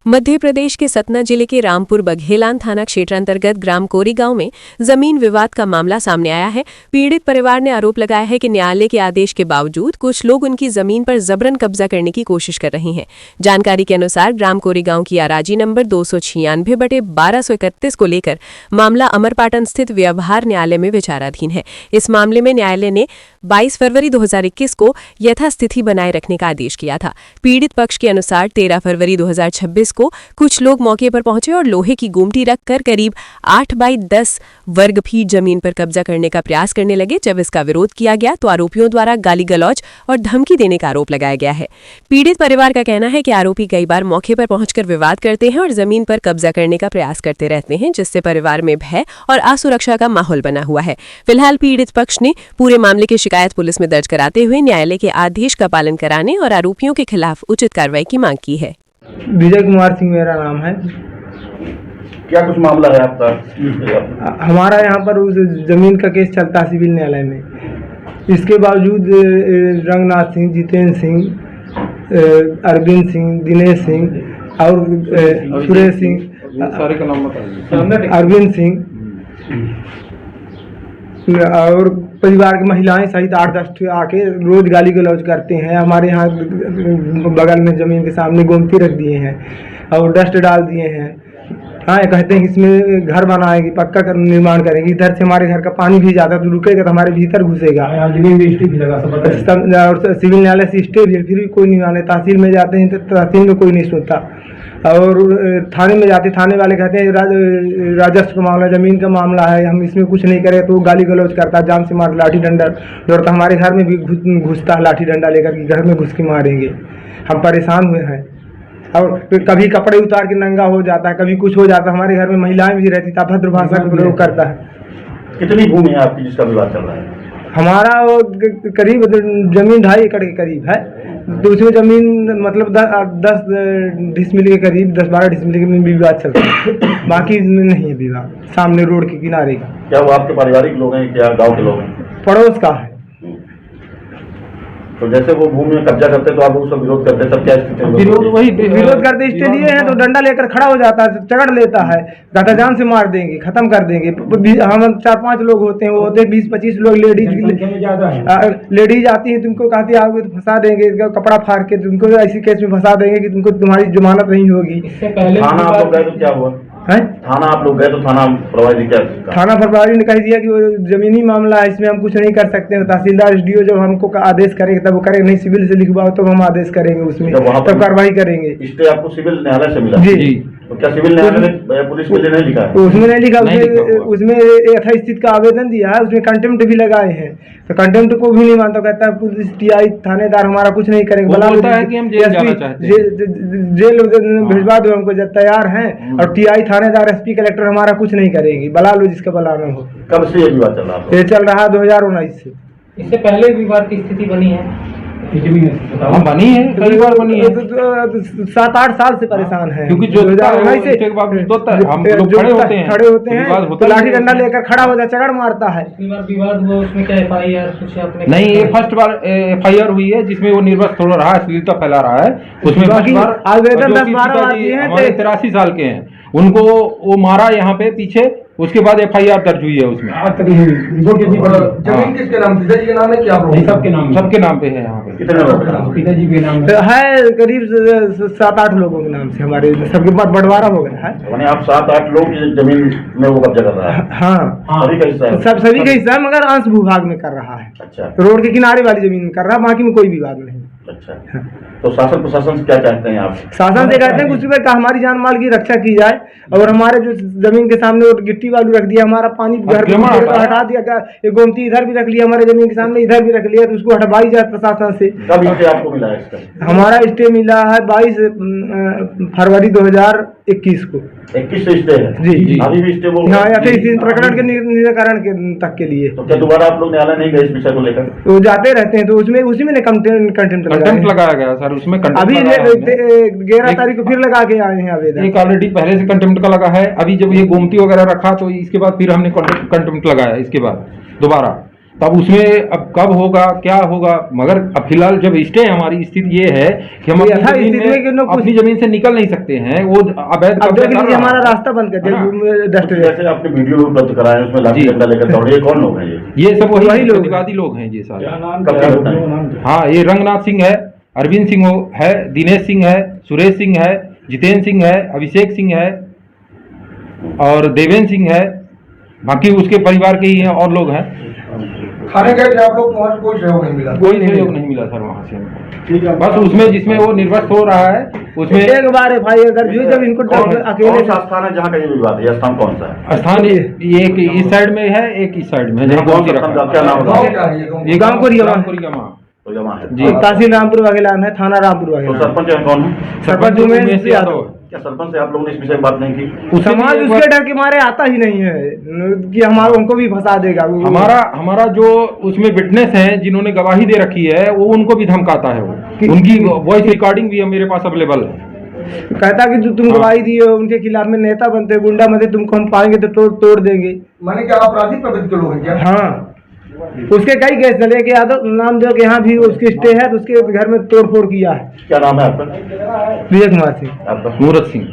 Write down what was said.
मध्य प्रदेश के सतना जिले के रामपुर बघेलान थाना क्षेत्र अंतर्गत ग्राम कोरी गांव में जमीन विवाद का मामला सामने आया है। पीड़ित परिवार ने आरोप लगाया है कि न्यायालय के आदेश के बावजूद कुछ लोग उनकी जमीन पर जबरन कब्जा करने की कोशिश कर रहे हैं। जानकारी के अनुसार ग्राम कोरी गांव की अराजी नंबर 296/1231 को लेकर मामला अमरपाटन स्थित व्यवहार न्यायालय में विचाराधीन है। इस मामले में न्यायालय ने 22 फरवरी 2021 को यथास्थिति बनाए रखने का आदेश किया था। पीड़ित पक्ष के अनुसार 13 फरवरी 2026 को कुछ लोग मौके पर पहुंचे और लोहे की गुमटी रखकर करीब 8/10 वर्ग फीट जमीन पर कब्जा करने का प्रयास करने लगे। जब इसका विरोध किया गया तो आरोपियों द्वारा गाली गलौज और धमकी देने का आरोप लगाया गया है। पीड़ित परिवार का कहना है कि आरोपी कई बार मौके पर पहुंचकर विवाद करते हैं और जमीन पर कब्जा करने का प्रयास करते रहते हैं, जिससे परिवार में भय और असुरक्षा का माहौल बना हुआ है। फिलहाल पीड़ित पक्ष ने पूरे मामले की शिकायत पुलिस में दर्ज कराते हुए न्यायालय के आदेश का पालन कराने और आरोपियों के खिलाफ उचित कार्रवाई की मांग की है। विजय कुमार सिंह मेरा नाम है। क्या कुछ मामला है आपका? हमारा यहाँ पर उस जमीन का केस चलता है सिविल न्यायालय में। इसके बावजूद रंगनाथ सिंह, जितेंद्र सिंह, अरविंद सिंह, दिनेश सिंह और सुरेश सिंह, सारे का नाम बताइए। अरविंद सिंह और परिवार की महिलाएं सहित 8-10 आके रोज गाली गलौज करते हैं। हमारे यहाँ बगल में जमीन के सामने गोमती रख दिए हैं और डस्ट डाल दिए हैं। हाँ, कहते हैं इसमें घर बनाएंगे, पक्का निर्माण करेंगे। इधर से हमारे घर का पानी भी जाता तो रुकेगा तो हमारे भीतर घुसेगा। और सिविल न्यायालय से स्टे भी है, फिर भी कोई नहीं माने। तहसील में जाते हैं तो तहसील में कोई नहीं सुनता और थाने में जाते, थाने वाले कहते हैं राजस्व का मामला, जमीन का मामला है, हम इसमें कुछ नहीं करें। तो गाली गलौज करता, जान से मार, लाठी डंडा दौड़ता, हमारे घर में भी घुसता है लाठी डंडा लेकर के, घर में घुस के मारेंगे। हम परेशान हुए हैं और कभी कपड़े उतार के नंगा हो जाता है, कभी कुछ हो जाता है। हमारे घर में महिलाएं भी रहती, अभद्र भाषा का प्रयोग करता है। कितनी भूमि है आपकी जिसका विवाद चल रहा है? हमारा करीब जमीन 2.5 एकड़ के करीब है। तो उसमें जमीन मतलब 10 डिसमिल के करीब, 10-12 डिसमिल में विवाद चलता है। बाकी इसमें नहीं है विवाद। सामने रोड के किनारे का। क्या वो आपके पारिवारिक लोग हैं क्या गांव के लोग हैं? पड़ोस का है। तो जैसे वो भूमि में कब्जा करते तो आप उसका विरोध करते, तब क्या स्थिति? विरोध करते स्टे लिए हैं तो डंडा लेकर खड़ा हो जाता है, चगड़ लेता है, गाता जान से मार देंगे, खत्म कर देंगे। हम 4-5 लोग होते हैं, वो होते 20-25 लोग। लेडीज आती है, तुमको कहती आओगे तो फंसा देंगे, कपड़ा फाड़ के तुमको ऐसी केस में फंसा देंगे कि तुमको तुम्हारी जमानत नहीं होगी। थाना आप लोग गए तो क्या हुआ? थाना आप लोग गए तो थाना प्रभारी क्या? थाना प्रभारी ने कह दिया कि वो जमीनी मामला है, इसमें हम कुछ नहीं कर सकते हैं। तहसीलदार SDO जब हमको आदेश करेंगे तब वो करेंगे, नहीं सिविल से लिखवाओ तो हम आदेश करेंगे, उसमें तब कार्रवाई करेंगे। स्टे आपको सिविल न्यायालय से मिला? जी। तो क्या सिविल न्यायालय ने पुलिस के लिए नहीं लिखा है? उसमें नहीं लिखा, उसमें यथास्थिति का आवेदन दिया है, उसमें कंटेम्प्ट भी लगाए हैं। तो कंटेम्प्ट को भी नहीं मानता, कहता है पुलिस TI थानेदार हमारा कुछ नहीं करेंगे। जेल भिजवा दो हमको, जब तैयार हैं। और TI थानेदार SP कलेक्टर हमारा कुछ नहीं करेंगे, बला लो जिसका बलाना हो। कब से ये विवाद चल रहा है? ये चल रहा है 2019 से। इससे पहले विवाद की स्थिति बनी है? बनी है, कई बार बनी है। 7-8 साल से परेशान है, क्योंकि जो 2019 से हम लोग खड़े होते हैं तो लाठी डंडा लेकर खड़ा हो जाए, चगड़ मारता है। विवाद हुआ, उसमें क्या FIR कुछ आपने? नहीं, ये फर्स्ट बार FIR हुई है जिसमें वो निर्वस्त थोड़ा रहा है, अश्लीलता फैला रहा है। उसमें आवेदन 10-12 आती है। 83 साल के हैं, उनको वो मारा यहाँ पे पीछे, उसके बाद FIR दर्ज हुई है उसमें। जमीन किसके नाम? पिताजी के नाम है क्या? सबके नाम पे है यहाँ पे। कितने लोग? पिताजी के नाम है करीब 7-8 लोगों के नाम से। हमारे सबके बाद बंटवारा हो गया है। आप 7-8 लोग जमीन में वो कब्जा कर रहा है? हाँ, सभी का हिस्सा है? सभी का हिस्सा है, मगर अंश भूभाग में कर रहा है। अच्छा। रोड के किनारे वाली जमीन में कर रहा है, बाकी में कोई विवाद नहीं। अच्छा। तो शासन प्रशासन से क्या चाहते हैं आप? शासन से कहते हैं कुछ भी हमारी जान माल की रक्षा की जाए और हमारे जो जमीन के सामने गिट्टी बालू रख दिया, हमारा पानी घर हटा दिया, ये गोमती इधर भी रख लिया, हमारे जमीन के सामने इधर भी रख लिया, तो उसको हटवाई जाए प्रशासन से। कब स्टे आपको मिला है इसका? हमारा स्टे मिला है 22 फरवरी 2021 को। 21 से स्टे है? जी। अभी भी स्टे? हाँ, प्रकरण के निराकरण के तक के लिए। तो क्या दोबारा आप लोग न्यायालय नहीं गए इस विषय को लेकर? तो जाते रहते हैं, तो उसमें उसी में कंटेम्प्ट लगाया गया सर। उसमें अभी 11 तारीख को फिर लगा के आए हैं आवेदन। एक ऑलरेडी पहले से कंटेम्प्ट का लगा है। अभी जब ये गोमती वगैरह रखा तो इसके बाद फिर हमने कंटेम्प्ट लगाया, इसके बाद दोबारा तब उसमें अब कब होगा क्या होगा, मगर अब फिलहाल जब स्टे हमारी स्थिति ये है कि हम ये अपनी यथा जमीन स्थिति में कि में लोग कुछ- अपनी जमीन से निकल नहीं सकते हैं, वो अवैध अब कब्जा देख कर लीजिए रहा हमारा है। रास्ता बंद कर है ना? दिया डस्ट जैसे आपने वीडियो उपलब्ध कराया उसमें लाठी जी। डंडा लेकर दौड़े, ये कौन लोग हैं ये? ये सब वही वही लोग प्रतिवादी लोग हैं ये सारे। कब की घटना है? हाँ, ये रंगनाथ सिंह है, अरविंद सिंह है, दिनेश सिंह है, सुरेश सिंह है, जितेंद्र सिंह है, अभिषेक सिंह है और देवेंद्र सिंह है, बाकी उसके परिवार के ही हैं और लोग हैं। थाने गए थे आप लोग, वहाँ से कोई सहयोग नहीं मिला? कोई सहयोग नहीं मिला सर वहाँ से हमको। बस उसमें जिसमें वो निर्वस्त हो रहा है उसमें एक बार FIR दर्ज हुई जब इनको कौन अकेले सा स्थान है जहाँ का ये विवाद है? ये स्थान कौन सा है? स्थान ये एक इस साइड में है, एक इस साइड में है, जहाँ कौन गोमती सा रखा स्थान? क्या नाम गाँव है? क्या है ये गाँव? ये गाँव कोरियामा। कोरियामा। तो जमा है जी। तहसील रामपुर वगैलान है, थाना रामपुर तो वगैलान। सरपंच है कौन है? सरपंच उमेश यादव। क्या सरपंच से आप लोगों ने इस विषय में बात नहीं की? समाज एक उसके बार- डर के मारे आता ही नहीं है कि हमारा उनको भी फंसा देगा वो। हमारा जो उसमें विटनेस हैं जिन्होंने गवाही दे रखी है वो उनको भी धमकाता है, वो उनकी वॉइस रिकॉर्डिंग भी है मेरे पास अवेलेबल है। कहता कि जो तुम गवाही दिए हो उनके खिलाफ में नेता बनते गुंडा बनते, तुमको हम पाएंगे तो तोड़ देंगे। माने क्या आपराधिक प्रवृत्ति के लोग हैं क्या? हाँ, उसके कई केस चले कि यादव नाम जो कि यहाँ भी उसकी स्टे है, तो उसके घर में तोड़ फोड़ किया है। क्या नाम है आपका? विजय कुमार सिंह। आपका? मूरत सिंह।